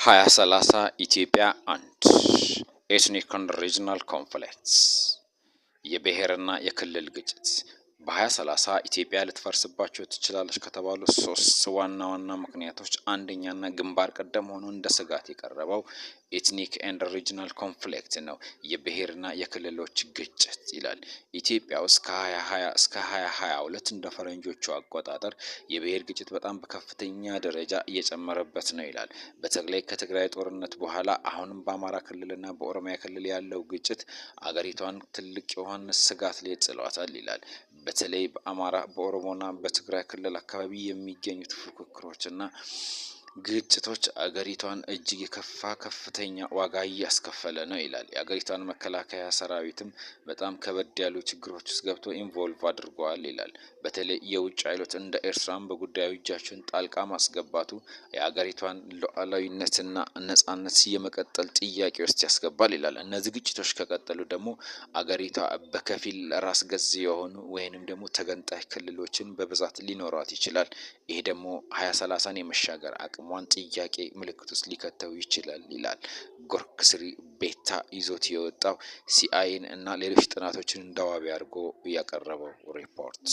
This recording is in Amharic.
2030 ኢትዮጵያ አንድ ኤትኒክ ኤንድ ሪጅናል ኮንፍሊክትስ የብሔርና የክልል ግጭት በ2030 ኢትዮጵያ ልትፈርስባቸው ትችላለች ከተባሉ ሶስት ዋና ዋና ምክንያቶች አንደኛና ግንባር ቀደም ሆኖ እንደ ስጋት የቀረበው ኤትኒክ ኤንድ ሪጅናል ኮንፍሊክት ነው። የብሔርና የክልሎች ግጭት ይላል። ኢትዮጵያ ውስጥ ከ2020 እስከ 2022 እንደ ፈረንጆቹ አቆጣጠር የብሔር ግጭት በጣም በከፍተኛ ደረጃ እየጨመረበት ነው ይላል። በተለይ ከትግራይ ጦርነት በኋላ አሁንም በአማራ ክልልና በኦሮሚያ ክልል ያለው ግጭት አገሪቷን ትልቅ የሆነ ስጋት ላይ ጥሏታል ይላል። በተለይ በአማራ በኦሮሞና በትግራይ ክልል አካባቢ የሚገኙት ፉክክሮችና ግጭቶች አገሪቷን እጅግ የከፋ ከፍተኛ ዋጋ እያስከፈለ ነው ይላል። የአገሪቷን መከላከያ ሰራዊትም በጣም ከበድ ያሉ ችግሮች ውስጥ ገብቶ ኢንቮልቭ አድርገዋል ይላል። በተለይ የውጭ ኃይሎች እንደ ኤርትራን በጉዳዩ እጃቸውን ጣልቃ ማስገባቱ የአገሪቷን ሉዓላዊነትና ነጻነት የመቀጠል ጥያቄ ውስጥ ያስገባል ይላል። እነዚህ ግጭቶች ከቀጠሉ ደግሞ አገሪቷ በከፊል ራስ ገዝ የሆኑ ወይንም ደግሞ ተገንጣይ ክልሎችን በብዛት ሊኖሯት ይችላል። ይሄ ደግሞ 2030ን የመሻገር አቅሟን ጥያቄ ምልክት ውስጥ ሊከተው ይችላል ይላል። ጎርክ ስሪ ቤታ ይዞት የወጣው ሲአይኤን እና ሌሎች ጥናቶችን እንደዋቢ አድርጎ ያቀረበው ሪፖርት